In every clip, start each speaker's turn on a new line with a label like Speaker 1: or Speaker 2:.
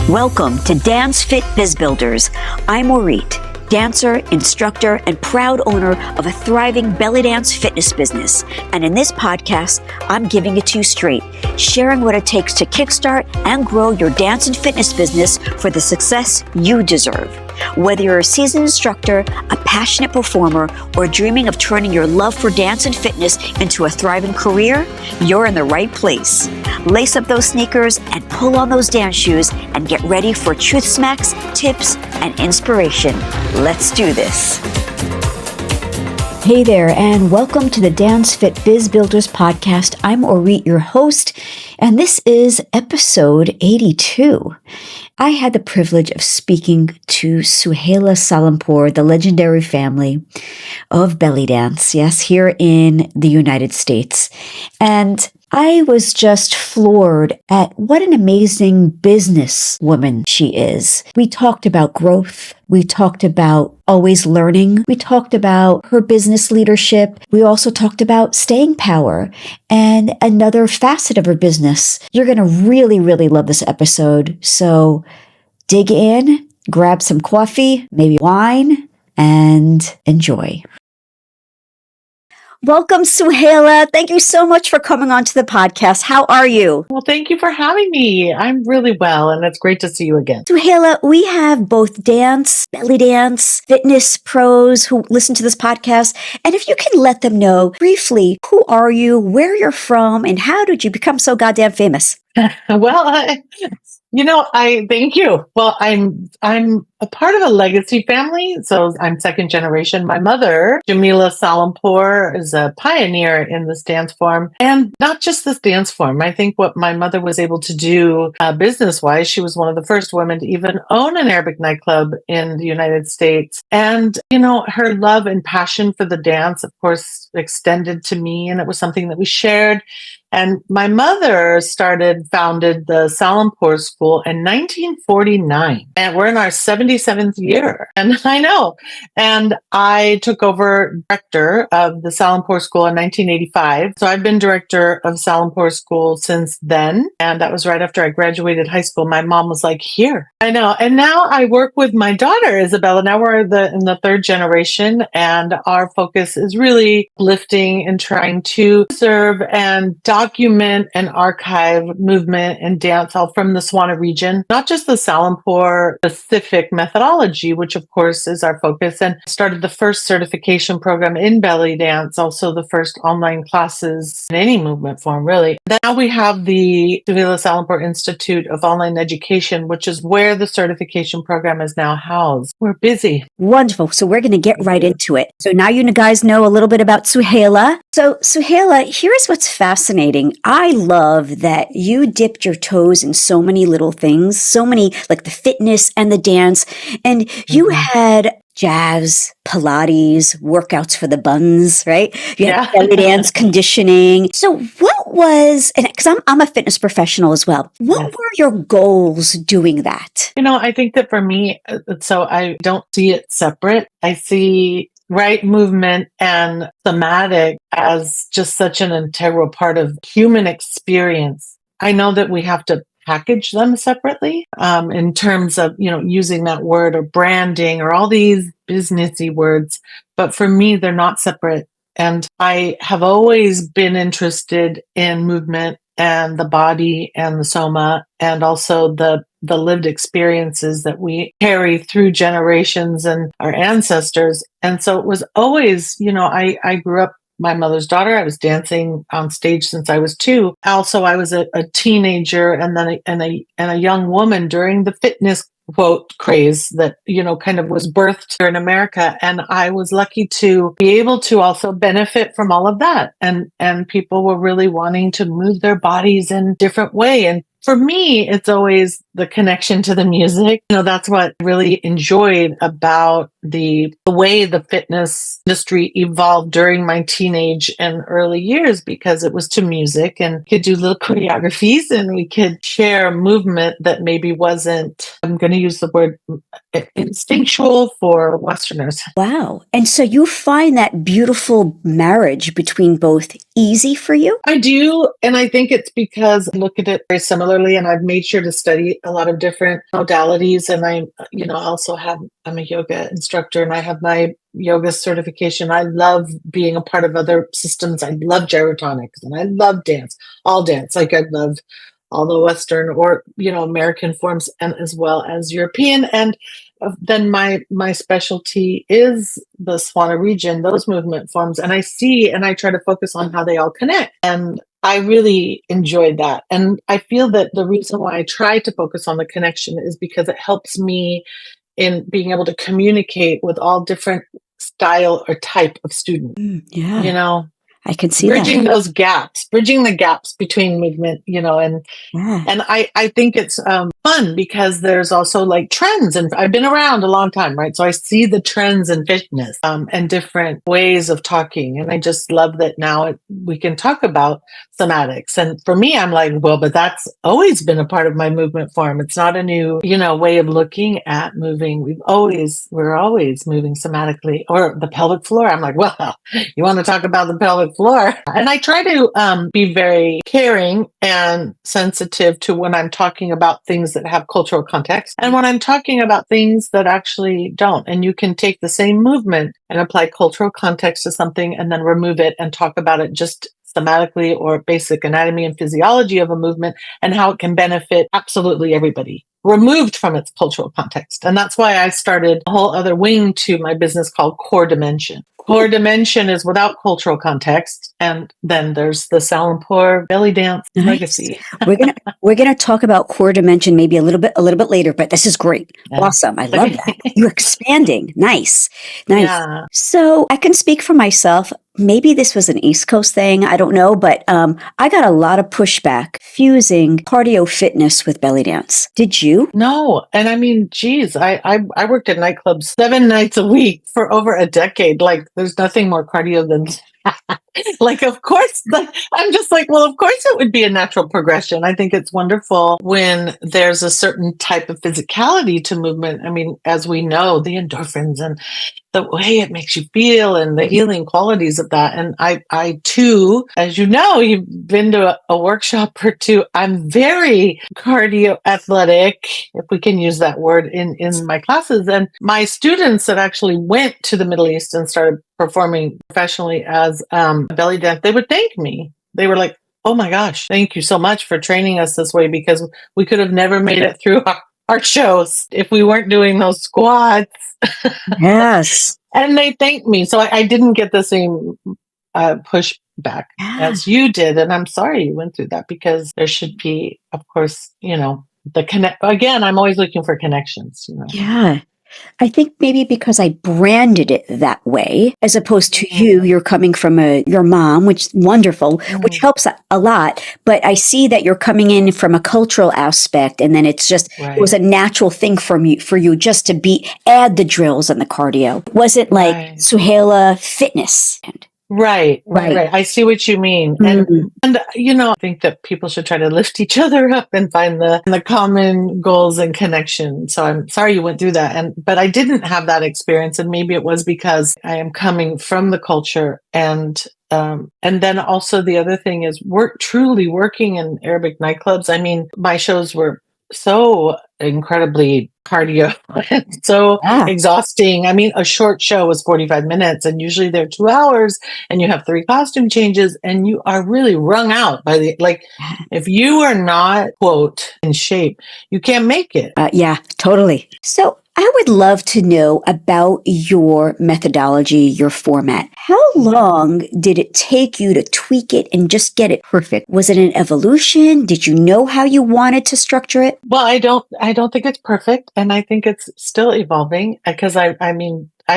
Speaker 1: Welcome to Dance Fit Biz Builders. I'm Orit, dancer, instructor, and proud owner of a thriving belly dance fitness business. And in this podcast, I'm giving it to you straight, sharing what it takes to kickstart and grow your dance and fitness business for the success you deserve. Whether you're a seasoned instructor, a passionate performer, or dreaming of turning your love for dance and fitness into a thriving career, you're in the right place. Lace up those sneakers and pull on those dance shoes and get ready for truth smacks, tips, and inspiration. Let's do this. Hey there, and welcome to the Dance Fit Biz Builders podcast. I'm Orit, your host, and this is episode 82. I had the privilege of speaking to Suhaila Salampur, the legendary family of belly dance, yes, here in the United States. And I was just floored at what an amazing businesswoman she is. We talked about growth. We talked about always learning. We talked about her business leadership. We also talked about staying power and another facet of her business. You're going to really, really love this episode. So dig in, grab some coffee, maybe wine, and enjoy. Welcome, Suhaila. Thank you so much for coming on to the podcast. How are you?
Speaker 2: Well, thank you for having me. I'm really well, and it's great to see you again.
Speaker 1: Suhaila, we have both dance, belly dance, fitness pros who listen to this podcast. And if you can let them know briefly, who are you, where you're from, and how did you become so goddamn famous?
Speaker 2: I thank you. Well, I'm a part of a legacy family, so I'm second generation. My mother, Jamila Salampur, is a pioneer in this dance form, and not just this dance form. I think what my mother was able to do business-wise, she was one of the first women to even own an Arabic nightclub in the United States. And, her love and passion for the dance, of course, extended to me, and it was something that we shared. And my mother founded the Salampur School in 1949. And we're in our 77th year. And I know. And I took over director of the Salampur School in 1985. So I've been director of Salampur School since then. And that was right after I graduated high school. My mom was like, here. I know. And now I work with my daughter, Isabella. Now we're in the third generation. And our focus is really lifting and trying to serve and document and archive movement and dance all from the Swana region, not just the Salampur specific methodology, which of course is our focus, and started the first certification program in belly dance, also the first online classes in any movement form, really. Now we have the Suhaila Salampur Institute of Online Education, which is where the certification program is now housed. We're busy.
Speaker 1: Wonderful. So we're going to get right into it. So now you guys know a little bit about Suhaila. So Suhaila, here's what's fascinating. I love that you dipped your toes in so many little things, so many, like the fitness and the dance, and you had jazz, Pilates, workouts for the buns, right? You had belly dance, conditioning. So what was, and because I'm a fitness professional as well, what were your goals doing that?
Speaker 2: I think that for me, so I don't see it separate. I see movement and somatic as just such an integral part of human experience. I know that we have to package them separately in terms of, using that word or branding or all these businessy words. But for me, they're not separate. And I have always been interested in movement and the body and the soma, and also the lived experiences that we carry through generations and our ancestors. And so it was always, I grew up my mother's daughter. I was dancing on stage since I was 2. Also, I was a teenager and then a young woman during the fitness quote craze that, kind of was birthed here in America. And I was lucky to be able to also benefit from all of that. And people were really wanting to move their bodies in a different way. And for me, it's always the connection to the music. That's what I really enjoyed about the way the fitness industry evolved during my teenage and early years, because it was to music and we could do little choreographies and we could share movement that maybe wasn't, I'm going to use the word instinctual for Westerners.
Speaker 1: Wow. And so you find that beautiful marriage between both easy for you?
Speaker 2: I do. And I think it's because I look at it very similar regularly, and I've made sure to study a lot of different modalities. And I'm a yoga instructor, and I have my yoga certification. I love being a part of other systems. I love gyrotonics, and I love dance, all dance. Like I love all the Western or American forms, and as well as European. And then my specialty is the Swana region, those movement forms, and I try to focus on how they all connect. And I really enjoyed that. And I feel that the reason why I try to focus on the connection is because it helps me in being able to communicate with all different style or type of students.
Speaker 1: Yeah. I can see
Speaker 2: Bridging
Speaker 1: that.
Speaker 2: those gaps, bridging the gaps between movement, and
Speaker 1: Yeah.
Speaker 2: and I think it's fun because there's also like trends, and I've been around a long time, right? So I see the trends in fitness and different ways of talking, and I just love that now we can talk about somatics. And for me, I'm like, well, but that's always been a part of my movement form. It's not a new, way of looking at moving. We're always moving somatically, or the pelvic floor. I'm like, well, you want to talk about the pelvic floor? And I try to be very caring and sensitive to when I'm talking about things that have cultural context and when I'm talking about things that actually don't. And you can take the same movement and apply cultural context to something and then remove it and talk about it just thematically or basic anatomy and physiology of a movement and how it can benefit absolutely everybody, removed from its cultural context. And that's why I started a whole other wing to my business called Core Dimension. Core Dimension is without cultural context, and then there's the Salampour belly dance legacy.
Speaker 1: We're gonna talk about core dimension maybe a little bit later, but this is great.
Speaker 2: Yeah.
Speaker 1: Awesome. I love that. You're expanding. Nice.
Speaker 2: Yeah.
Speaker 1: So I can speak for myself. Maybe this was an East Coast thing. I don't know, but I got a lot of pushback fusing cardio fitness with belly dance. Did you?
Speaker 2: No. And I mean, geez, I worked at nightclubs 7 nights a week for over a decade. Like, there's nothing more cardio than like, of course, I'm just like, well, of course it would be a natural progression. I think it's wonderful when there's a certain type of physicality to movement. I mean, as we know, the endorphins and the way it makes you feel and the healing qualities of that. And I too, as you know, you've been to a workshop or two. I'm very cardio athletic, if we can use that word in my classes. And my students that actually went to the Middle East and started performing professionally as belly dance, they would thank me. They were like, oh my gosh, thank you so much for training us this way, because we could have never made it through our shows if we weren't doing those squats.
Speaker 1: Yes.
Speaker 2: And they thanked me. So I didn't get the same pushback as you did. And I'm sorry you went through that, because there should be, of course, the connect. Again, I'm always looking for connections.
Speaker 1: Yeah. I think maybe because I branded it that way, as opposed to you're coming from your mom, which is wonderful, which helps a lot. But I see that you're coming in from a cultural aspect, and then it's just, It was a natural thing for you just to add the drills and the cardio. It wasn't like Suhaila fitness.
Speaker 2: Right. I see what you mean.
Speaker 1: Mm-hmm.
Speaker 2: And I think that people should try to lift each other up and find the common goals and connection. So I'm sorry you went through that. But I didn't have that experience. And maybe it was because I am coming from the culture. And then also the other thing is truly working in Arabic nightclubs. I mean, my shows were so incredibly cardio and so exhausting. I mean, a short show was 45 minutes and usually they're 2 hours, and you have 3 costume changes, and you are really wrung out by if you are not, quote, in shape, you can't make it.
Speaker 1: Yeah, totally. So I would love to know about your methodology, your format. How long did it take you to tweak it and just get it perfect? Was it an evolution? Did you know how you wanted to structure it?
Speaker 2: Well, I don't think it's perfect, and I think it's still evolving, because I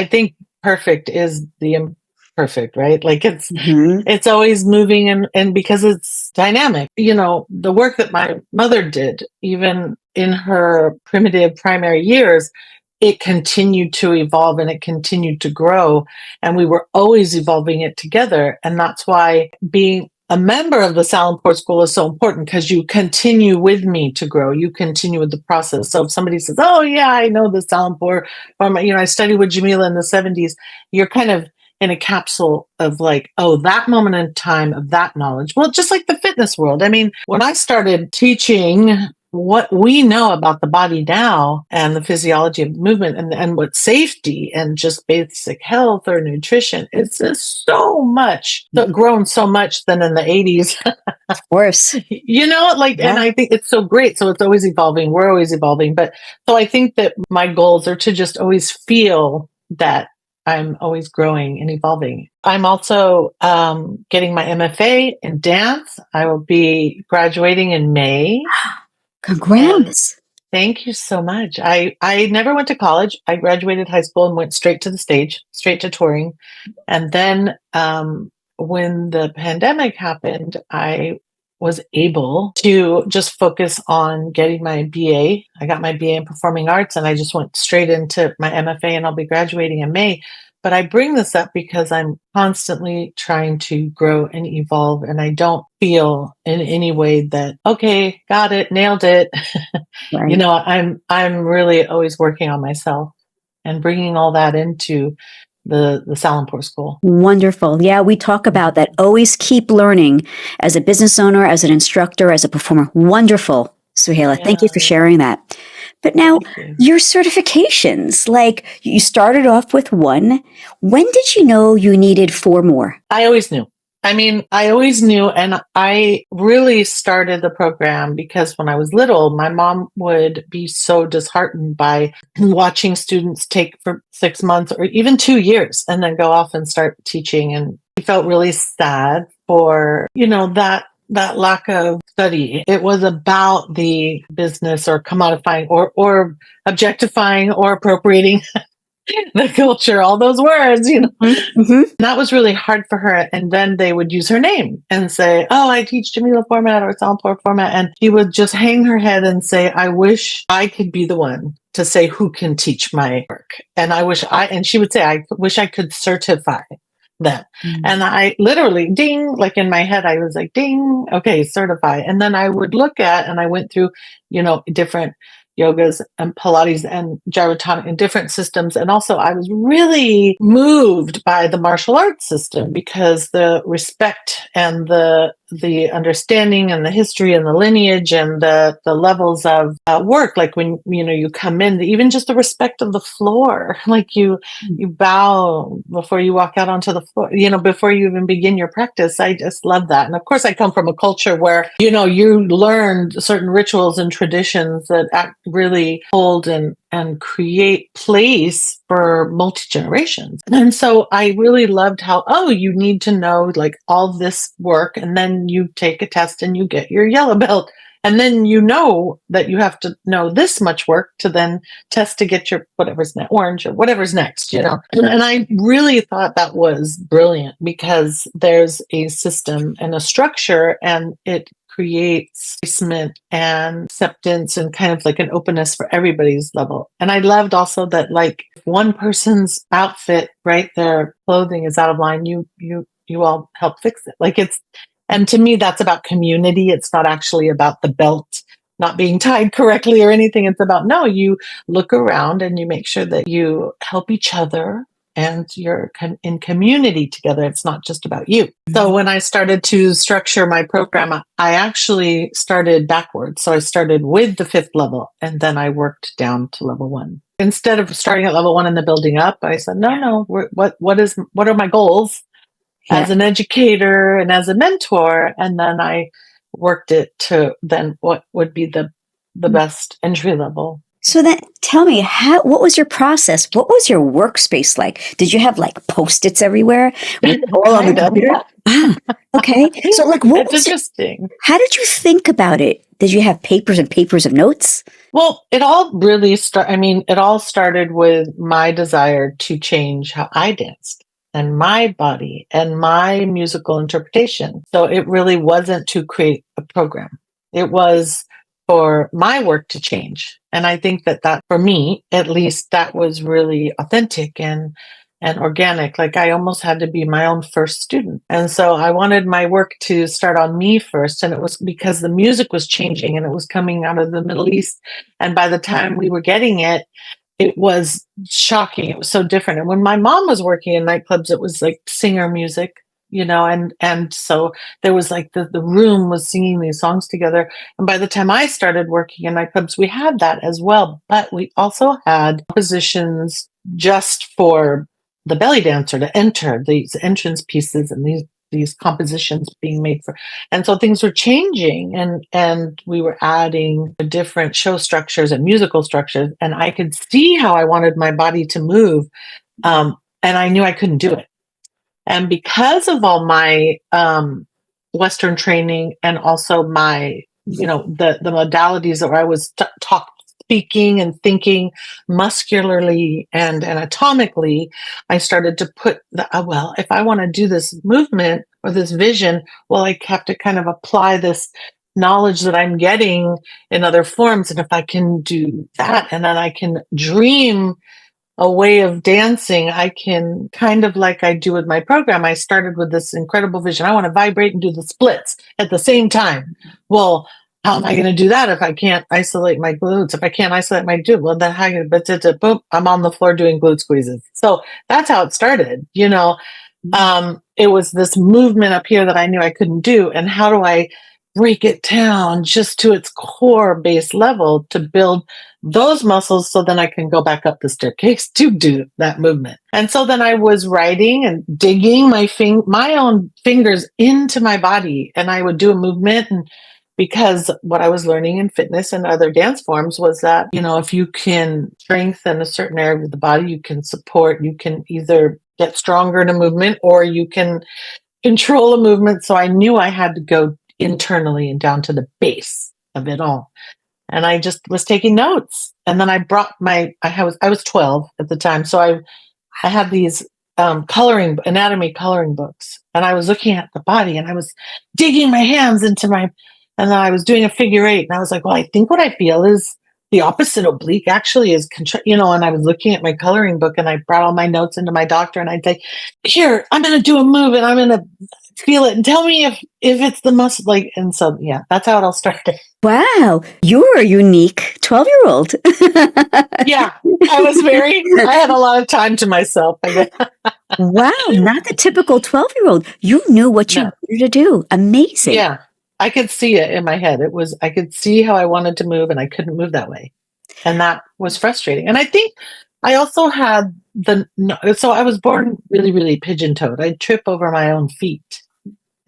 Speaker 2: think perfect is the imperfect, right? Like it's always moving, and because it's dynamic. The work that my mother did, even in her primitive primary years, it continued to evolve and it continued to grow, and we were always evolving it together. And that's why being a member of the Salampour School is so important, because you continue with me to grow. You continue with the process. So if somebody says, oh yeah, I know the Salampour, I studied with Jamila in the 70s, you're kind of in a capsule of like, oh, that moment in time of that knowledge. Well, just like the fitness world. I mean, when I started teaching what we know about the body now and the physiology of movement and what safety and just basic health or nutrition, it's just so much, grown so much than in the 80s.
Speaker 1: Of course.
Speaker 2: And I think it's so great. So it's always evolving. We're always evolving. But so I think that my goals are to just always feel that I'm always growing and evolving. I'm also getting my MFA in dance. I will be graduating in May.
Speaker 1: Congrats.
Speaker 2: Thank you so much. I never went to college. I graduated high school and went straight to the stage, straight to touring. And then when the pandemic happened, I was able to just focus on getting my BA. I got my BA in performing arts and I just went straight into my MFA and I'll be graduating in May. But I bring this up because I'm constantly trying to grow and evolve, and I don't feel in any way that, okay, got it, nailed it.
Speaker 1: Right.
Speaker 2: I'm really always working on myself and bringing all that into the Salimpore School.
Speaker 1: Wonderful. Yeah, we talk about that. Always keep learning as a business owner, as an instructor, as a performer. Wonderful, Suhaila. Thank you for sharing that. But now, your certifications, like you started off with one. When did you know you needed 4 more?
Speaker 2: I always knew. I always knew, and I really started the program because when I was little, my mom would be so disheartened by watching students take for 6 months or even 2 years and then go off and start teaching. And she felt really sad for, that lack of study. It was about the business or commodifying or objectifying or appropriating the culture, all those words,
Speaker 1: Mm-hmm.
Speaker 2: That was really hard for her. And then they would use her name and say, oh, I teach Jamila format or Salimpore format. And she would just hang her head and say, I wish I could be the one to say who can teach my work. And and she would say, I wish I could certify them. Mm-hmm. And I literally ding, like in my head, I was like, ding, okay, certify. And then I would look at, and I went through, different yogas and Pilates and gyrotonic and different systems. And also I was really moved by the martial arts system because the respect and the understanding and the history and the lineage and the levels of work, like when, you come in, even just the respect of the floor, like you bow before you walk out onto the floor, before you even begin your practice. I just love that. And of course I come from a culture where, you learned certain rituals and traditions that really hold and create place for multi-generations. And so I really loved how, you need to know like all this work, and then you take a test and you get your yellow belt. And then that you have to know this much work to then test to get your whatever's next, orange or whatever's next, And I really thought that was brilliant because there's a system and a structure, and it creates placement and acceptance and kind of like an openness for everybody's level. And I loved also that like if one person's outfit, right, their clothing is out of line, you all help fix it. And to me, that's about community. It's not actually about the belt not being tied correctly or anything. It's about, no, you look around and you make sure that you help each other and you're in community together. It's not just about you. So when I started to structure my program, I actually started backwards. So I started with the 5th level and then I worked down to level 1. Instead of starting at level 1 and then building up, I said, no, what are my goals? As an educator and as a mentor, and then I worked it to then what would be the best entry level.
Speaker 1: So then tell me, what was your process? What was your workspace like? Did you have like Post-its everywhere? All on the computer? Okay. So like what was
Speaker 2: interesting.
Speaker 1: How did you think about it? Did you have papers and papers of notes?
Speaker 2: Well, it all really it all started with my desire to change how I danced and my body and my musical interpretation. So it really wasn't to create a program. It was for my work to change. And I think that for me, at least, that was really authentic and organic. Like I almost had to be my own first student. And so I wanted my work to start on me first. And it was because the music was changing and it was coming out of the Middle East. And by the time we were getting it, it was shocking. It was so different. And when my mom was working in nightclubs, it was like singer music, and so there was like the room was singing these songs together. And by the time I started working in nightclubs, we had that as well. But we also had positions just for the belly dancer to enter, these entrance pieces and these compositions being made for, and so things were changing, and we were adding different show structures and musical structures, and I could see how I wanted my body to move, and I knew I couldn't do it. And because of all my Western training, and also my, the modalities that I was speaking and thinking muscularly and anatomically, I started to put well, if I want to do this movement or this vision, well, I have to kind of apply this knowledge that I'm getting in other forms. And if I can do that, and then I can dream a way of dancing, I can, kind of like I do with my program. I started with this incredible vision. I want to vibrate and do the splits at the same time. Well, how am I going to do that if I can't isolate my glutes? If I can't isolate my glute, well, then how boom, I'm on the floor doing glute squeezes. So that's how it started. It was this movement up here that I knew I couldn't do. And how do I break it down just to its core base level to build those muscles, so then I can go back up the staircase to do that movement. And so then I was writing and digging my own fingers into my body, and I would do a movement. And because what I was learning in fitness and other dance forms was that, if you can strengthen a certain area of the body, you can either get stronger in a movement, or you can control a movement. So I knew I had to go internally and down to the base of it all. And I just was taking notes. And then I brought I was 12 at the time. So I had these anatomy coloring books, and I was looking at the body, and I was digging my hands and then I was doing a figure 8, and I was like, well, I think what I feel is the opposite oblique actually is, and I was looking at my coloring book, and I brought all my notes into my doctor, and I'd say, here, I'm going to do a move, and I'm going to feel it, and tell me if it's the muscle, and so, yeah, that's how it all started.
Speaker 1: Wow, you're a unique 12-year-old.
Speaker 2: Yeah, I had a lot of time to myself, I guess.
Speaker 1: Wow, not the typical 12-year-old. You knew what you wanted to do. Amazing.
Speaker 2: Yeah, I could see it in my head. I could see how I wanted to move, and I couldn't move that way. And that was frustrating. And I think I also had so I was born really, really pigeon-toed. I'd trip over my own feet.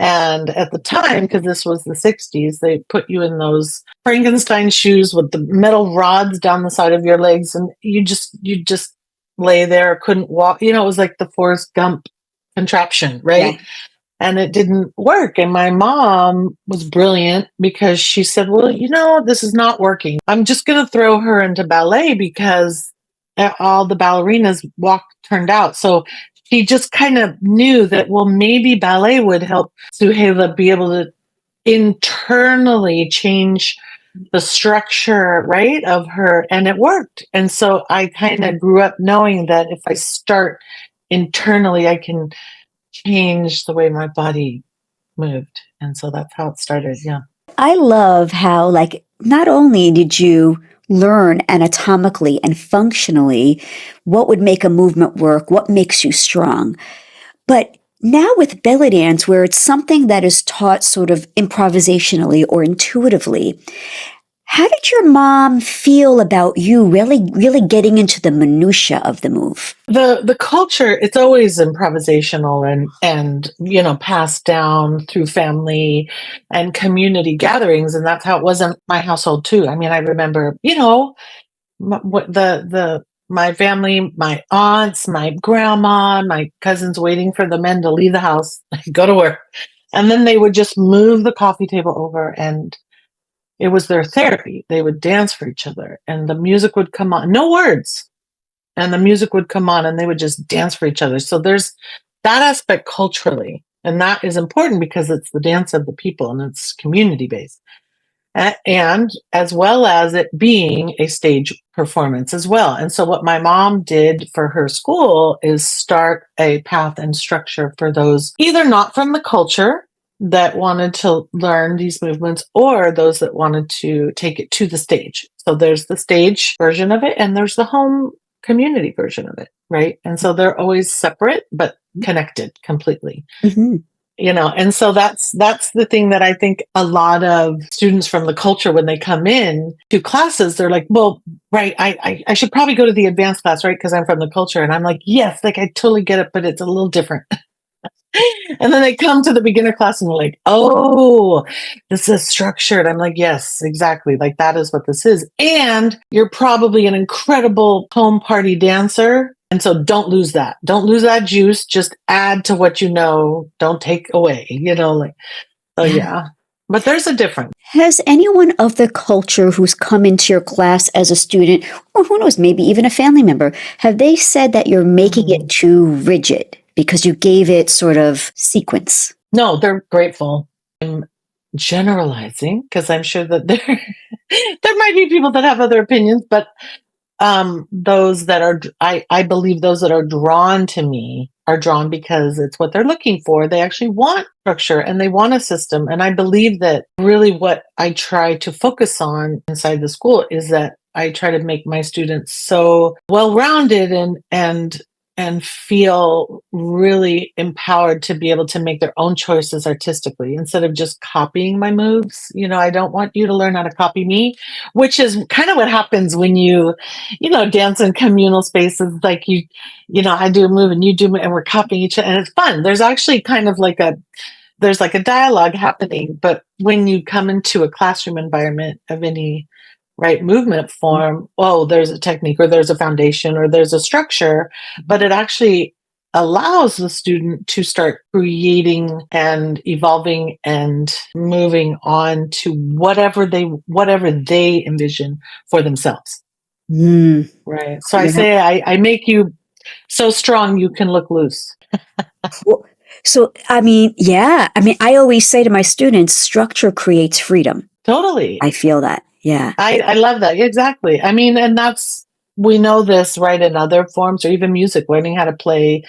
Speaker 2: And at the time, because this was the 60s, they put you in those Frankenstein shoes with the metal rods down the side of your legs, and you just lay there, couldn't walk. It was like the Forrest Gump contraption, right? Yeah. And it didn't work. And my mom was brilliant, because she said, well, this is not working. I'm just going to throw her into ballet, because all the ballerinas turned out. So she just kind of knew that, well, maybe ballet would help Suhaila be able to internally change the structure, right, of her. And it worked. And so I kind of grew up knowing that if I start internally, I can change the way my body moved. And so that's how it started. Yeah.
Speaker 1: I love how, not only did you learn anatomically and functionally what would make a movement work, what makes you strong, but now with belly dance, where it's something that is taught sort of improvisationally or intuitively, how did your mom feel about you really, really getting into the minutia of the move?
Speaker 2: The culture, it's always improvisational and passed down through family and community gatherings, and that's how it was in my household too. I mean, I remember, my family, my aunts, my grandma, my cousins waiting for the men to leave the house, go to work, and then they would just move the coffee table over, and it was their therapy. They would dance for each other, and the music would come on, no words. And the music would come on, and they would just dance for each other. So there's that aspect culturally, and that is important because it's the dance of the people and it's community based. And as well as it being a stage performance as well. And so what my mom did for her school is start a path and structure for those either not from the culture that wanted to learn these movements, or those that wanted to take it to the stage. So there's the stage version of it, and there's the home community version of it, right? And so they're always separate but connected completely.
Speaker 1: Hmm.
Speaker 2: And so that's the thing that I think a lot of students from the culture, when they come in to classes, they're like, well, right, I should probably go to the advanced class, right, because I'm from the culture. And I'm like, yes, like I totally get it, but it's a little different. And then they come to the beginner class and they're like, oh, this is structured. I'm like, yes, exactly. Like that is what this is. And you're probably an incredible home party dancer. And so don't lose that. Don't lose that juice. Just add to what you know. Don't take away, like, so yeah. But there's a difference.
Speaker 1: Has anyone of the culture who's come into your class as a student, or who knows, maybe even a family member, have they said that you're making it too rigid because you gave it sort of sequence?
Speaker 2: No, they're grateful. I'm generalizing because I'm sure that there might be people that have other opinions, but those that are, I believe those that are drawn to me are drawn because it's what they're looking for. They actually want structure and they want a system. And I believe that really what I try to focus on inside the school is that I try to make my students so well-rounded and feel really empowered to be able to make their own choices artistically instead of just copying my moves. I don't want you to learn how to copy me, which is kind of what happens when you dance in communal spaces. Like I do a move and you do, and we're copying each other, and it's fun. There's actually kind of like there's like a dialogue happening. But when you come into a classroom environment of any right movement form, there's a technique or there's a foundation or there's a structure, but it actually allows the student to start creating and evolving and moving on to whatever they envision for themselves. Right. So I say I make you so strong you can look loose.
Speaker 1: So, I always say to my students, structure creates freedom.
Speaker 2: Totally.
Speaker 1: I feel that. Yeah.
Speaker 2: I love that. Exactly. I mean, and we know this, right, in other forms or even music, learning how to play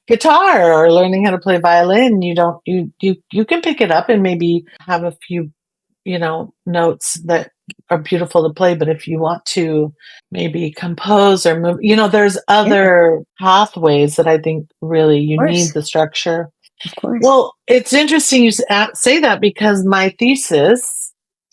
Speaker 2: guitar or learning how to play violin. You can pick it up and maybe have a few, notes that are beautiful to play. But if you want to maybe compose or move, there's other pathways that I think really you need the structure.
Speaker 1: Of course.
Speaker 2: Well, it's interesting you say that because my thesis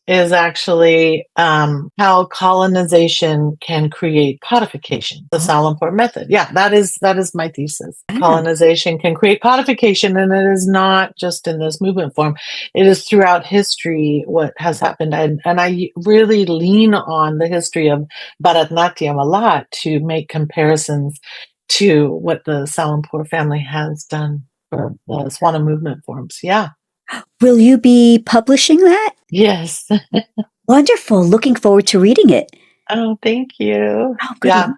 Speaker 2: is actually how colonization can create codification, the Salimport method. Yeah, that is my thesis. Colonization can create codification, and it is not just in this movement form. It is throughout history what has happened. And I really lean on the history of Bharatanatyam a lot to make comparisons to what the Salimport family has done for the Swana movement forms. Yeah.
Speaker 1: Will you be publishing that?
Speaker 2: Yes.
Speaker 1: Wonderful. Looking forward to reading it.
Speaker 2: Oh, thank you.
Speaker 1: Oh, good.
Speaker 2: Yeah.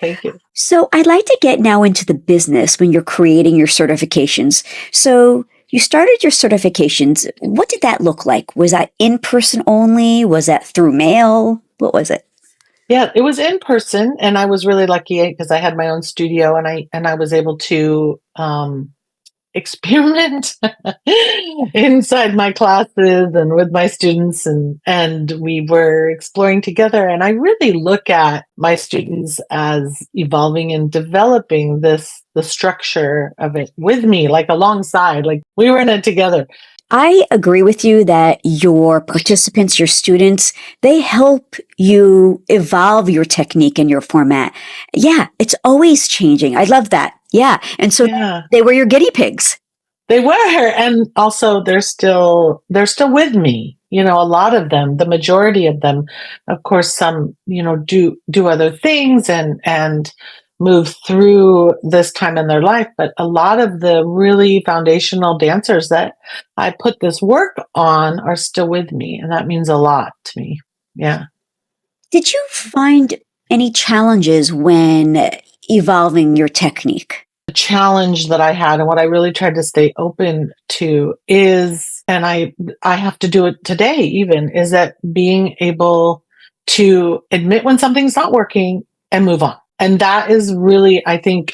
Speaker 2: Thank you.
Speaker 1: So I'd like to get now into the business when you're creating your certifications. So you started your certifications. What did that look like? Was that in person only? Was that through mail? What was it?
Speaker 2: Yeah, it was in person, and I was really lucky because I had my own studio, and I was able to experiment inside my classes and with my students, and we were exploring together. And I really look at my students as evolving and developing the structure of it with me, like alongside, like we were in it together.
Speaker 1: I agree with you that your participants, your students, they help you evolve your technique and your format. Yeah, it's always changing. I love that. Yeah. And so they were your guinea pigs.
Speaker 2: They were, and also they're still with me. A lot of them, the majority of them, of course, some, do other things and move through this time in their life. But a lot of the really foundational dancers that I put this work on are still with me. And that means a lot to me. Yeah.
Speaker 1: Did you find any challenges when evolving your technique?
Speaker 2: The challenge that I had and what I really tried to stay open to is, and I have to do it today even, is that being able to admit when something's not working and move on. And that is really, I think,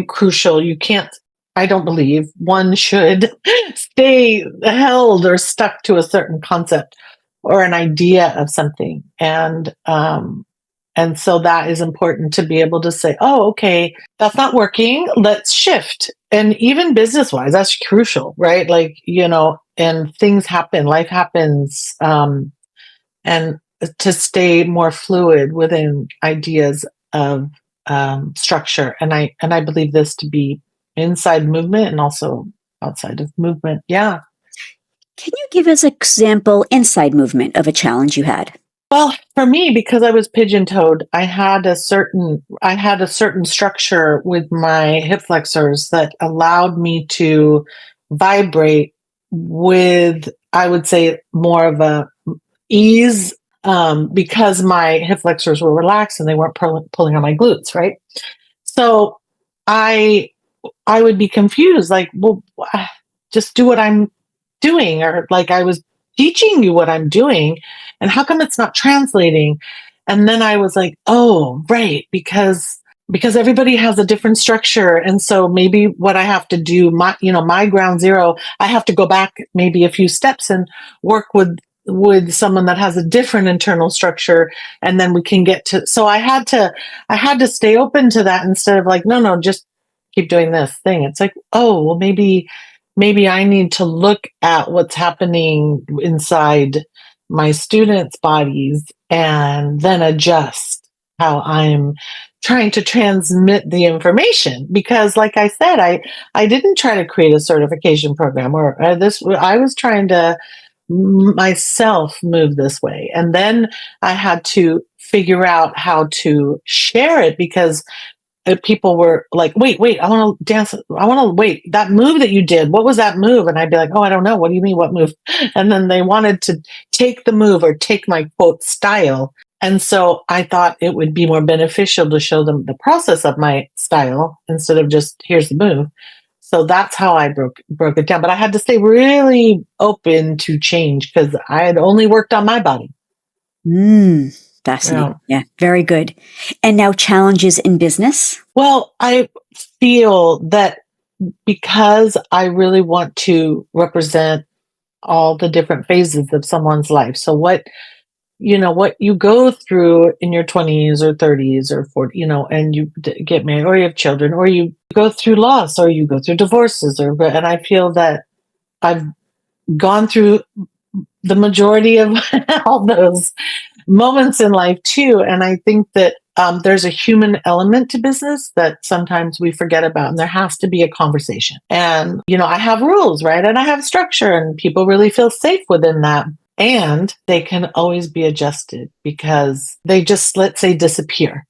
Speaker 2: crucial. You can't, I don't believe one should stay held or stuck to a certain concept or an idea of something. And And so that is important to be able to say, oh, okay, that's not working. Let's shift. And even business wise, that's crucial, right? Like, and things happen, life happens. And to stay more fluid within ideas of structure. And I believe this to be inside movement and also outside of movement. Yeah.
Speaker 1: Can you give us an example inside movement of a challenge you had?
Speaker 2: Well, for me, because I was pigeon-toed, I had a certain structure with my hip flexors that allowed me to vibrate with, I would say, more of a ease, because my hip flexors were relaxed and they weren't pulling on my glutes, right? So I would be confused, like, well, just do what I'm doing, or like I was teaching you what I'm doing, and how come it's not translating? And then I was like, oh, right, because everybody has a different structure, and so maybe what I have to do, my ground zero, I have to go back maybe a few steps and work with someone that has a different internal structure, and then we can get to. So I had to stay open to that instead of like, no, just keep doing this thing. It's like, oh, well, maybe I need to look at what's happening inside my students' bodies and then adjust how I'm trying to transmit the information. Because like I said, I didn't try to create a certification program or this. I was trying to myself move this way. And then I had to figure out how to share it, because people were like, wait, I want to dance. I want to wait, that move that you did, what was that move? And I'd be like, oh, I don't know. What do you mean? What move? And then they wanted to take the move or take my quote style. And so I thought it would be more beneficial to show them the process of my style instead of just here's the move. So that's how I broke it down. But I had to stay really open to change because I had only worked on my body.
Speaker 1: Fascinating. Yeah, very good. And now challenges in business?
Speaker 2: Well, I feel that because I really want to represent all the different phases of someone's life. So what you go through in your 20s or 30s or 40, and you get married or you have children or you go through loss or you go through divorces, and I feel that I've gone through the majority of all those moments in life too. And I think that there's a human element to business that sometimes we forget about, and there has to be a conversation. And, I have rules, right? And I have structure, and people really feel safe within that. And they can always be adjusted because they just, let's say, disappear.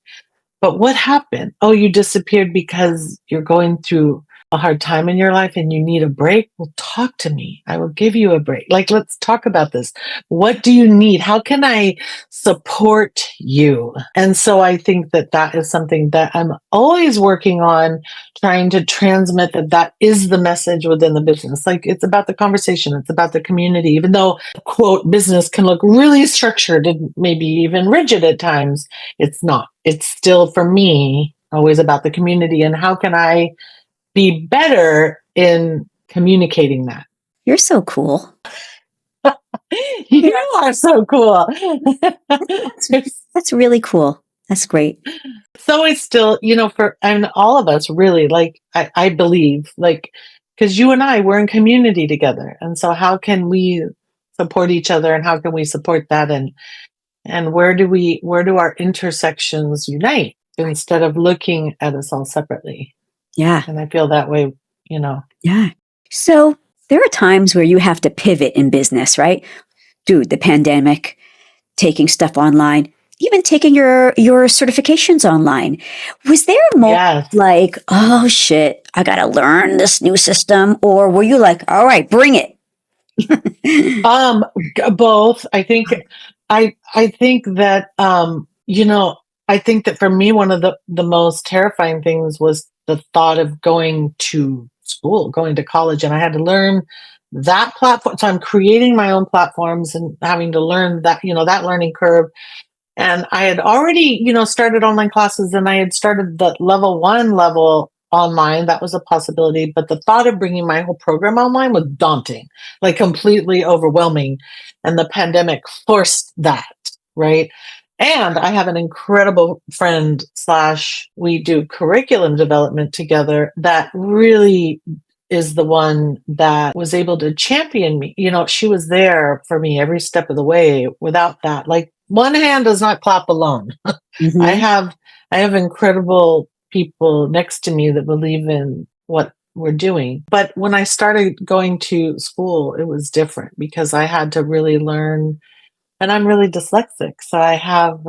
Speaker 2: But what happened? Oh, you disappeared because you're going through a hard time in your life and you need a break? Well, talk to me. I will give you a break. Like, let's talk about this. What do you need? How can I support you? And so I think that is something that I'm always working on, trying to transmit that is the message within the business. Like, it's about the conversation. It's about the community. Even though, quote, business can look really structured and maybe even rigid at times, it's not. It's still, for me, always about the community and how can I be better in communicating that.
Speaker 1: You're so cool.
Speaker 2: You are so cool.
Speaker 1: That's really cool. That's great.
Speaker 2: So it's still, and all of us really, like, I believe, like, because you and I, we're in community together. And so how can we support each other, and how can we support that? And where do our intersections unite instead of looking at us all separately?
Speaker 1: Yeah.
Speaker 2: And I feel that way,
Speaker 1: Yeah. So there are times where you have to pivot in business, right? Dude, the pandemic, taking stuff online, even taking your certifications online. Was there a moment like, oh shit, I got to learn this new system? Or were you like, all right, bring it?
Speaker 2: Both. I think that, I think that for me, one of the most terrifying things was the thought of going to school, going to college, and I had to learn that platform. So I'm creating my own platforms and having to learn that, that learning curve. And I had already, started online classes, and I had started the level 1 level online. That was a possibility. But the thought of bringing my whole program online was daunting, like completely overwhelming. And the pandemic forced that, right? And I have an incredible friend slash we do curriculum development together that really is the one that was able to champion me. She was there for me every step of the way. Without that, like, one hand does not clap alone. I
Speaker 1: Hmm.
Speaker 2: have I have incredible people next to me that believe in what we're doing. But when I started going to school, it was different because I had to really learn, and I'm really dyslexic. So I have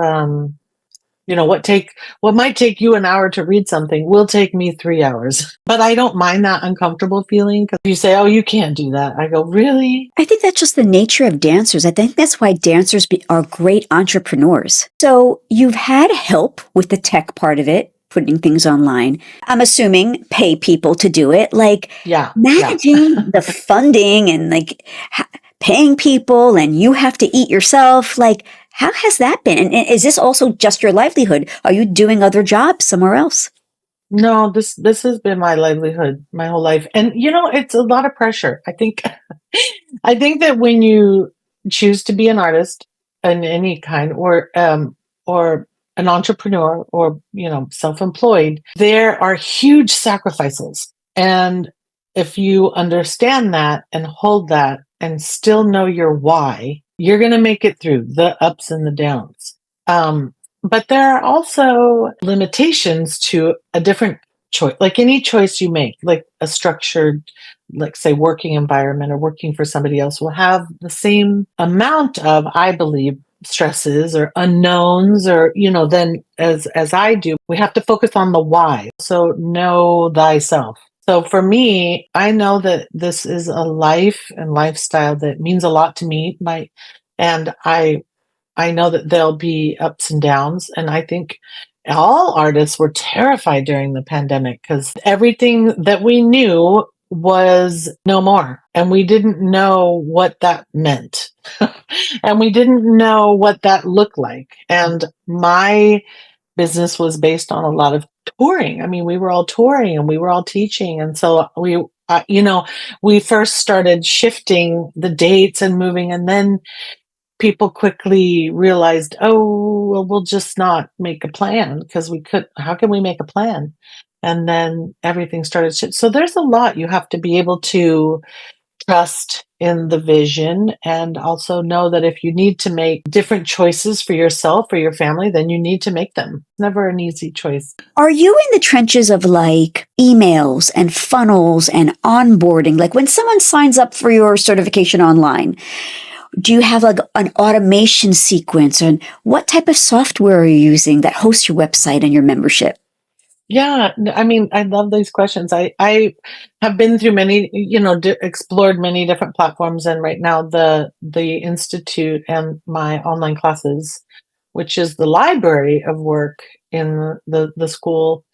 Speaker 2: what might take you an hour to read something will take me 3 hours. But I don't mind that uncomfortable feeling because you say, "Oh, you can't do that." I go, "Really?"
Speaker 1: I think that's just the nature of dancers. I think that's why dancers are great entrepreneurs. So you've had help with the tech part of it, putting things online. I'm assuming pay people to do it, like
Speaker 2: Yeah, yeah.
Speaker 1: managing the funding and like paying people, and you have to eat yourself. Like, how has that been? And is this also just your livelihood? Are you doing other jobs somewhere else?
Speaker 2: No, this has been my livelihood my whole life. And it's a lot of pressure. I think I think that when you choose to be an artist in any kind, or an entrepreneur, or self-employed, there are huge sacrifices. And if you understand that and hold that and still know your why, you're going to make it through the ups and the downs. But there are also limitations to a different choice, like any choice you make, like a structured, like, say, working environment or working for somebody else, will have the same amount of, I believe, stresses or unknowns, or then as I do. We have to focus on the why. So know thyself. So for me, I know that this is a life and lifestyle that means a lot to me. And I know that there'll be ups and downs. And I think all artists were terrified during the pandemic because everything that we knew was no more. And we didn't know what that meant. And we didn't know what that looked like. And my business was based on a lot of touring. I mean, we were all touring and we were all teaching. And so we first started shifting the dates and moving. And then people quickly realized, oh, well, we'll just not make a plan because how can we make a plan? And then everything started. So there's a lot you have to be able to trust in the vision, and also know that if you need to make different choices for yourself or your family, then you need to make them. It's never an easy choice.
Speaker 1: Are you in the trenches of like emails and funnels and onboarding? Like when someone signs up for your certification online, do you have like an automation sequence, and what type of software are you using that hosts your website and your membership?
Speaker 2: Yeah, I mean, I love these questions. I have been through many, explored many different platforms, and right now the institute and my online classes, which is the library of work in the school,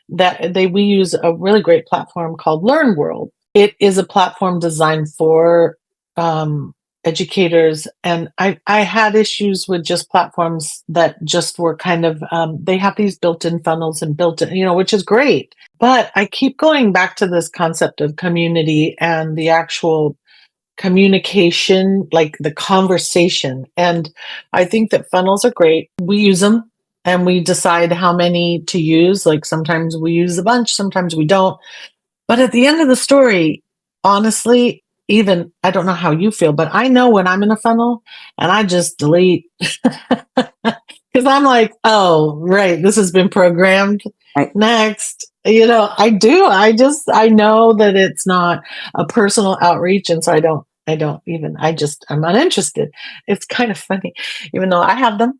Speaker 2: we use a really great platform called Learn World. It is a platform designed for um, educators, and I had issues with just platforms that just were kind of, they have these built-in funnels and built-in, which is great, but I keep going back to this concept of community and the actual communication, like the conversation. And I think that funnels are great. We use them and we decide how many to use. Like sometimes we use a bunch, sometimes we don't. But at the end of the story, honestly, even I don't know how you feel, but I know when I'm in a funnel and I just delete because I'm like, oh, right, this has been programmed.
Speaker 1: Right.
Speaker 2: Next, I do. I know that it's not a personal outreach. And so I'm uninterested. It's kind of funny, even though I have them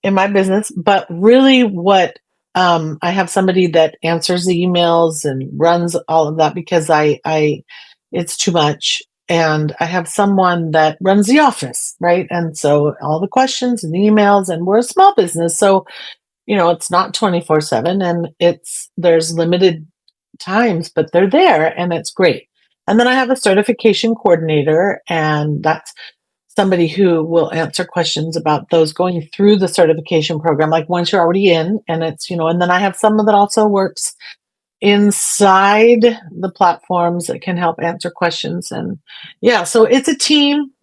Speaker 2: in my business. But really, I have somebody that answers the emails and runs all of that because it's too much. And I have someone that runs the office, right? And so all the questions and the emails, and we're a small business. So, it's not 24/7, and there's limited times, but they're there and it's great. And then I have a certification coordinator, and that's somebody who will answer questions about those going through the certification program, like once you're already in, and and then I have someone that also works inside the platforms that can help answer questions. And yeah, so it's a team.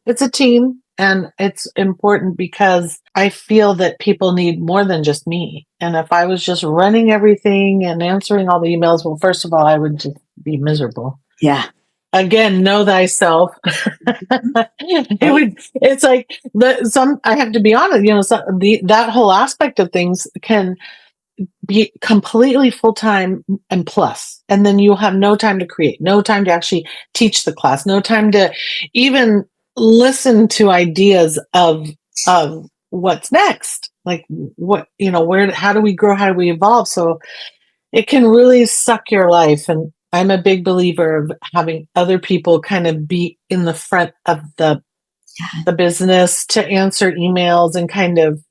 Speaker 2: And it's important because I feel that people need more than just me. And if I was just running everything and answering all the emails, well, first of all, I would just be miserable.
Speaker 1: Yeah.
Speaker 2: Again, know thyself. It's like I have to be honest, that whole aspect of things can be completely full time and plus. And then you'll have no time to create, no time to actually teach the class, no time to even listen to ideas of what's next. Like how do we grow? How do we evolve? So it can really suck your life. And I'm a big believer of having other people kind of be in the front of the business to answer emails and kind of,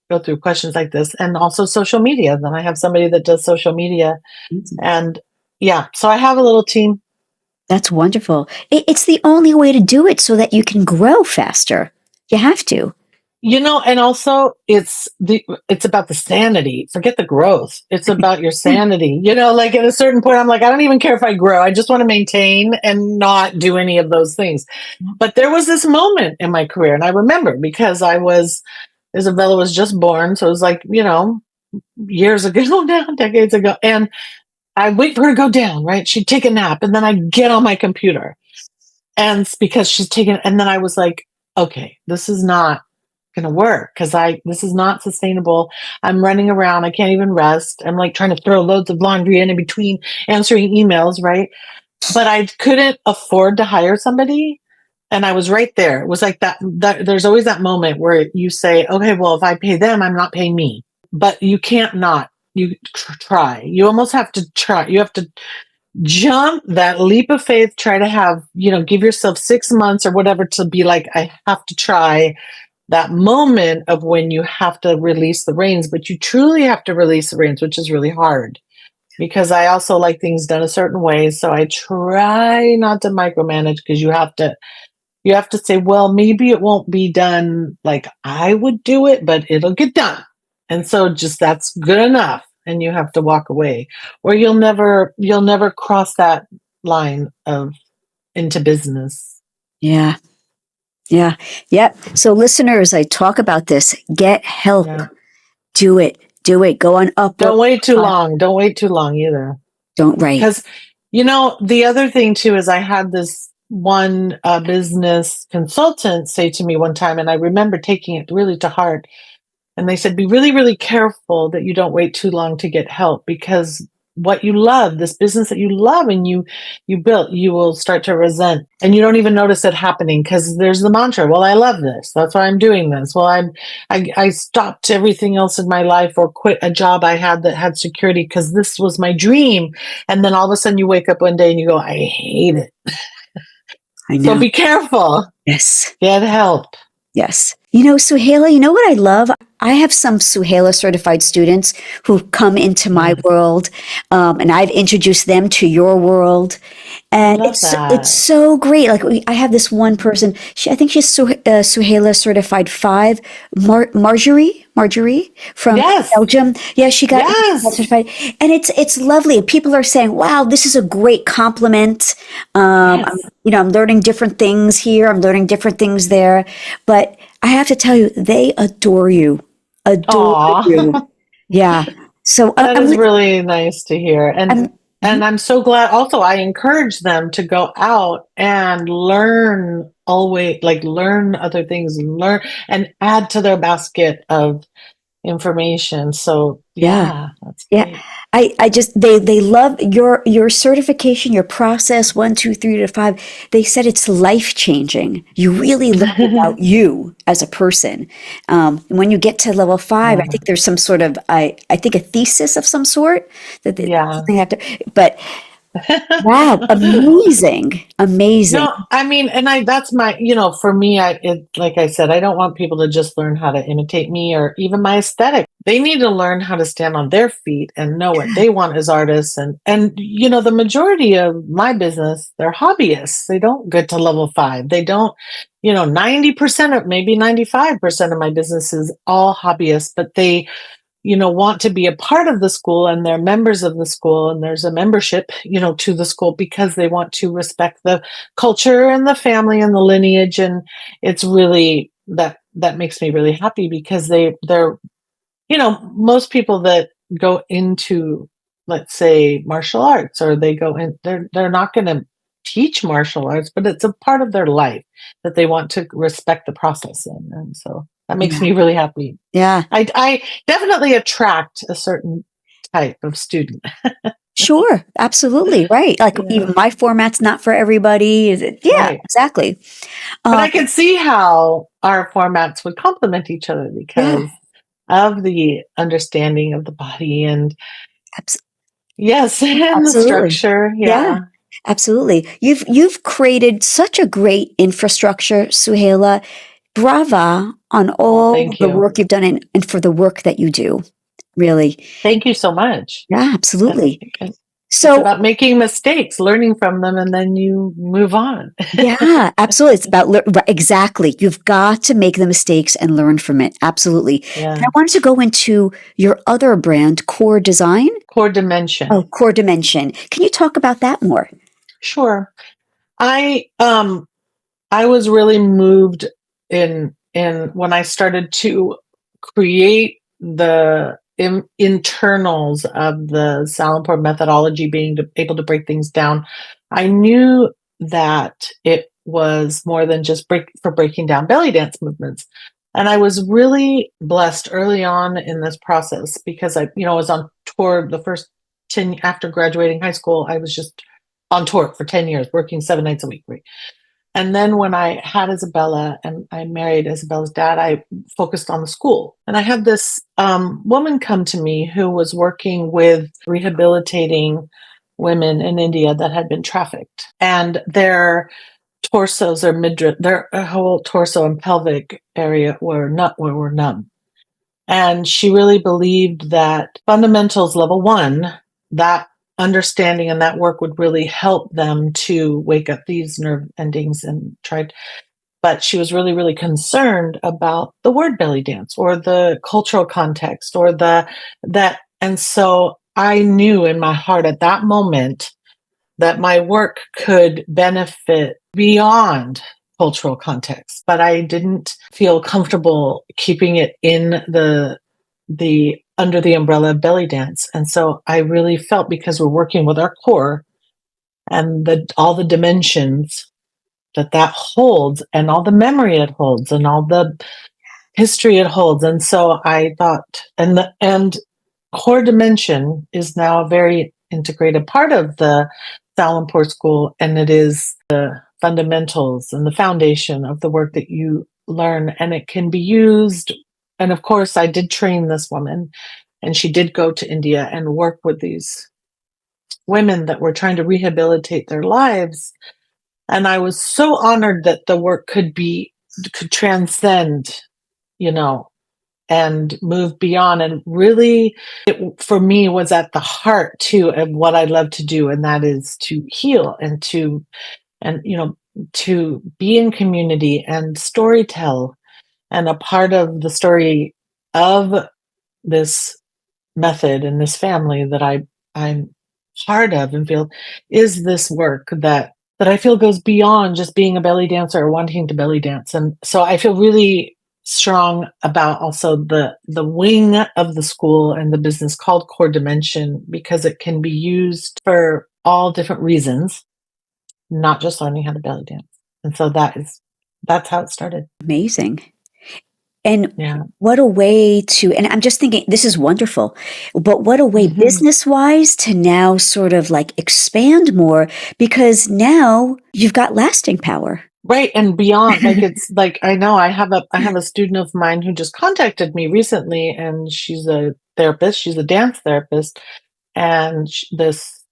Speaker 2: go through questions like this, and also social media. Then I have somebody that does social media. And so I have a little team.
Speaker 1: That's wonderful. It's the only way to do it so that you can grow faster. You have to.
Speaker 2: And also it's about the sanity. Forget the growth. It's about your sanity. Like at a certain point, I'm like, I don't even care if I grow. I just want to maintain and not do any of those things. But there was this moment in my career, and I remember because Isabella was just born. So it was like, years ago now, decades ago. And I wait for her to go down, right? She'd take a nap, and then I'd get on my computer. And it's because she's taking, and then I was like, okay, this is not going to work because this is not sustainable. I'm running around. I can't even rest. I'm like trying to throw loads of laundry in between answering emails, right? But I couldn't afford to hire somebody. And I was right there. It was like that there's always that moment where you say, okay, well, if I pay them, I'm not paying me. But you can't not. You try. You almost have to try. You have to jump that leap of faith, try to have, give yourself 6 months or whatever to be like, I have to try that moment of when you have to release the reins, but you truly have to release the reins, which is really hard because I also like things done a certain way. So I try not to micromanage because you have to say, well, maybe it won't be done like I would do it, but it'll get done. And so just that's good enough. And you have to walk away, or you'll never cross that line of into business.
Speaker 1: Yeah. Yeah. Yep. So listeners, I talk about this. Get help. Yeah. Do it. Go on up.
Speaker 2: Don't wait too long. Don't wait too long either.
Speaker 1: Don't write.
Speaker 2: Because, the other thing too is I had this one business consultant say to me one time, and I remember taking it really to heart. And they said, be really, really careful that you don't wait too long to get help, because what you love, this business that you love and you built, you will start to resent, and you don't even notice it happening because there's the mantra, well, I love this. That's why I'm doing this. Well, I stopped everything else in my life or quit a job I had that had security because this was my dream. And then all of a sudden you wake up one day and you go, I hate it.
Speaker 1: I know.
Speaker 2: So be careful.
Speaker 1: Yes.
Speaker 2: Get help.
Speaker 1: Yes. Suhaila, what I love? I have some Suhaila certified students who come into my world, and I've introduced them to your world. And it's so great. Like I have this one person, I think she's Suhaila certified 5, Marjorie from Belgium. Yeah, she got certified, and it's lovely. People are saying, "Wow, this is a great compliment." I'm learning different things here. I'm learning different things there, but I have to tell you, they adore you. You. Yeah. So
Speaker 2: that is really nice to hear. And I'm so glad. Also, I encourage them to go out and learn learn other things and learn and add to their basket of information. So that's great.
Speaker 1: Yeah. I just they love your certification, your process 1, 2, 3 to 5. They said it's life changing. You really learn about you as a person. When you get to level 5, I think there's some sort of I think a thesis of some sort that they have to. But wow, amazing.
Speaker 2: No, I mean, and that's my, for me, like I said, I don't want people to just learn how to imitate me or even my aesthetic. They need to learn how to stand on their feet and know what they want as artists. And the majority of my business, they're hobbyists. They don't get to level 5. They don't, 90% of, maybe 95% of my business is all hobbyists, but they want to be a part of the school, and they're members of the school, and there's a membership, to the school because they want to respect the culture and the family and the lineage. And it's really that makes me really happy because they're, most people that go into, let's say, martial arts, or they go in, they're not going to teach martial arts, but it's a part of their life that they want to respect the process in. And so that makes me really happy.
Speaker 1: Yeah.
Speaker 2: I definitely attract a certain type of student.
Speaker 1: Sure. Absolutely. Right. Like even my format's not for everybody. Is it? Yeah,
Speaker 2: Right.
Speaker 1: exactly.
Speaker 2: But I can see how our formats would complement each other because of the understanding of the body and yes, and the structure. Yeah.
Speaker 1: Absolutely. You've created such a great infrastructure, Suhaila. Brava on all
Speaker 2: Thank
Speaker 1: the
Speaker 2: you.
Speaker 1: work you've done and for the work that you do. Really.
Speaker 2: Thank you so much.
Speaker 1: Yeah, absolutely.
Speaker 2: It's
Speaker 1: So
Speaker 2: about making mistakes, learning from them, and then you move on.
Speaker 1: yeah, absolutely. It's about exactly. You've got to make the mistakes and learn from it. Absolutely.
Speaker 2: Yeah.
Speaker 1: And I wanted to go into your other brand, Core Design.
Speaker 2: Core Dimension.
Speaker 1: Oh, Core Dimension. Can you talk about that more?
Speaker 2: Sure. I was really moved in when I started to create the internals of the Salimpur methodology, being able to break things down. I knew that it was more than just breaking down belly dance movements. And I was really blessed early on in this process because I was on tour the first 10 after graduating high school. I was just on tour for 10 years, working 7 nights a week. Right? And then when I had Isabella and I married Isabella's dad, I focused on the school. And I had this woman come to me who was working with rehabilitating women in India that had been trafficked. And their torsos or midriff, their whole torso and pelvic area were numb. And she really believed that fundamentals level 1, that understanding and that work would really help them to wake up these nerve endings and but she was really, really concerned about the word belly dance or the cultural context or and so I knew in my heart at that moment that my work could benefit beyond cultural context, but I didn't feel comfortable keeping it in the under the umbrella of belly dance. And so I really felt, because we're working with our core and all the dimensions that holds, and all the memory it holds, and all the history it holds. And so I thought, and core dimension is now a very integrated part of the Salimpur School, and it is the fundamentals and the foundation of the work that you learn, and it can be used. And of course, I did train this woman, and she did go to India and work with these women that were trying to rehabilitate their lives. And I was so honored that the work could transcend, and move beyond. And really, it, for me, was at the heart too of what I love to do, and that is to heal and to be in community and storytell, and a part of the story of this method and this family that I'm part of and feel is this work that I feel goes beyond just being a belly dancer or wanting to belly dance. And so I feel really strong about also the wing of the school and the business called Core Dimension, because it can be used for all different reasons, not just learning how to belly dance. And so that's how it started.
Speaker 1: Amazing. And what a way to, and I'm just thinking, this is wonderful, but what a way business-wise to now sort of like expand more, because now you've got lasting power.
Speaker 2: Right. And beyond, like, it's like, I know I have a student of mine who just contacted me recently, and she's a therapist. She's a dance therapist. And this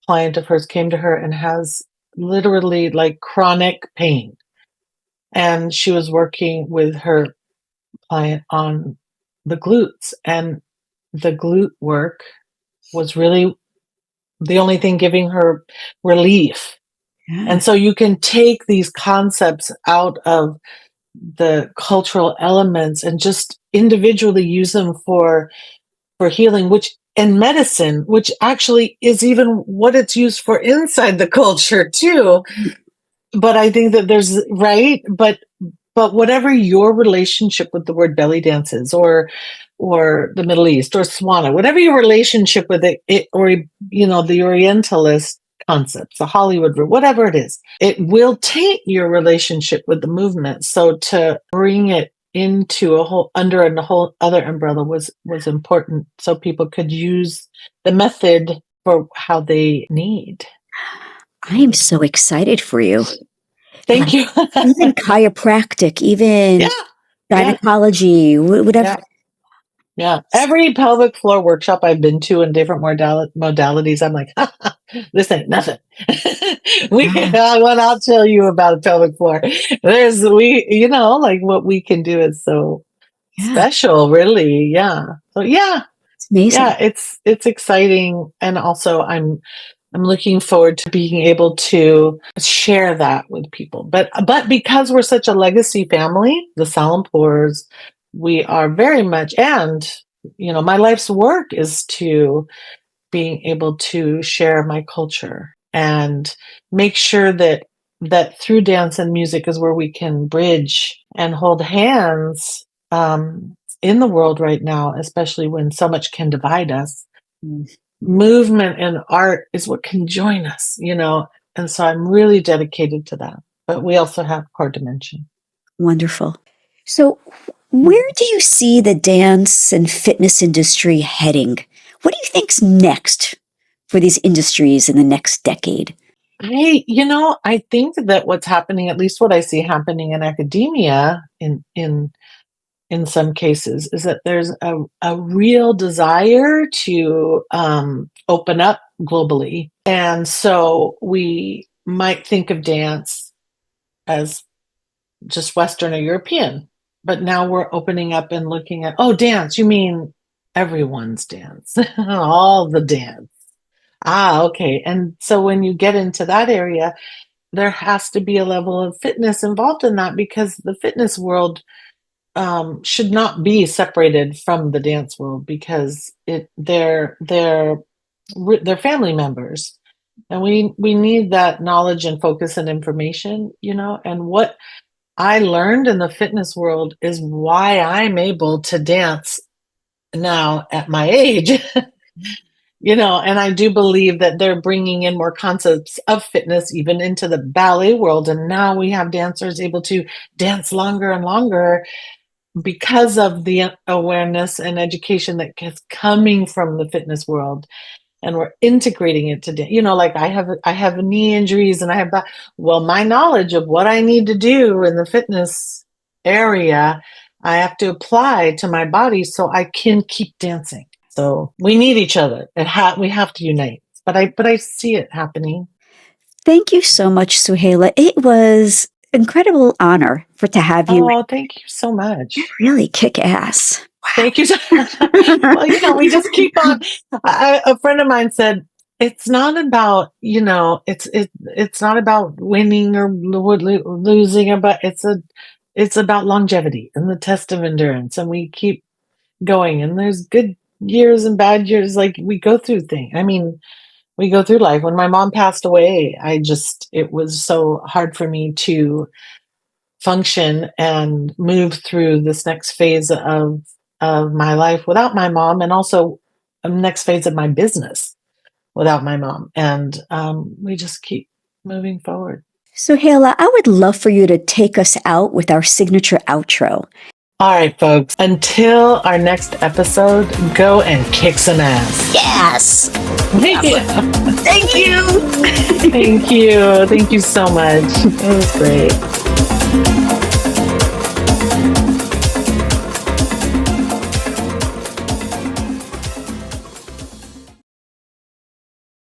Speaker 2: client of hers came to her and has literally like chronic pain. And she was working with her client on the glutes, and the glute work was really the only thing giving her relief. And so you can take these concepts out of the cultural elements and just individually use them for healing, and medicine, which actually is even what it's used for inside the culture too. But I think that there's right, but whatever your relationship with the word belly dance is, or the Middle East, or Swana, whatever your relationship with it, or the Orientalist concepts, the Hollywood, whatever it is, it will taint your relationship with the movement. So to bring it into under a whole other umbrella was important, so people could use the method for how they need.
Speaker 1: I am so excited for you.
Speaker 2: Thank you.
Speaker 1: Even chiropractic, even gynecology, whatever.
Speaker 2: Yeah. Every pelvic floor workshop I've been to in different modalities, I'm like, this ain't nothing. I'll tell you about a pelvic floor. What we can do is so special, really. Yeah. So
Speaker 1: it's amazing.
Speaker 2: Yeah, it's exciting. And also I'm looking forward to being able to share that with people. But because we're such a legacy family, the Salampours, we are very much, and my life's work is to being able to share my culture and make sure that through dance and music is where we can bridge and hold hands in the world right now, especially when so much can divide us. Movement and art is what can join us, and so I'm really dedicated to that. But we also have Core Dimension.
Speaker 1: Wonderful. So where do you see the dance and fitness industry heading? What do you think's next for these industries in the next decade?
Speaker 2: I think that what's happening, at least what I see happening in academia in some cases, is that there's a real desire to open up globally. And so we might think of dance as just Western or European, but now we're opening up and looking at, dance, you mean everyone's dance, all the dance. Okay. And so when you get into that area, there has to be a level of fitness involved in that, because the fitness world should not be separated from the dance world, because they're family members, and we need that knowledge and focus and information, and what I learned in the fitness world is why I'm able to dance now at my age. And I do believe that they're bringing in more concepts of fitness even into the ballet world, and now we have dancers able to dance longer and longer because of the awareness and education that is coming from the fitness world. And we're integrating it today. Like I have knee injuries and I have that. Well, my knowledge of what I need to do in the fitness area, I have to apply to my body so I can keep dancing. So we need each other. We have to unite. But I see it happening.
Speaker 1: Thank you so much, Suhaila. It was incredible honor to have you.
Speaker 2: Oh, thank you so much.
Speaker 1: You really kick ass. Wow.
Speaker 2: Thank you. Well, we just keep on. A friend of mine said, it's not about, it's not about winning or losing, but it's about longevity and the test of endurance. And we keep going, and there's good years and bad years. Like we go through things. I mean, we go through life. When my mom passed away, it was so hard for me to function and move through this next phase of my life without my mom, and also the next phase of my business without my mom. And we just keep moving forward.
Speaker 1: Suhaila, I would love for you to take us out with our signature outro.
Speaker 2: All right, folks, until our next episode, go and kick some ass.
Speaker 1: Yes.
Speaker 2: Thank you.
Speaker 1: Thank you.
Speaker 2: Thank you. Thank you so much. It was great.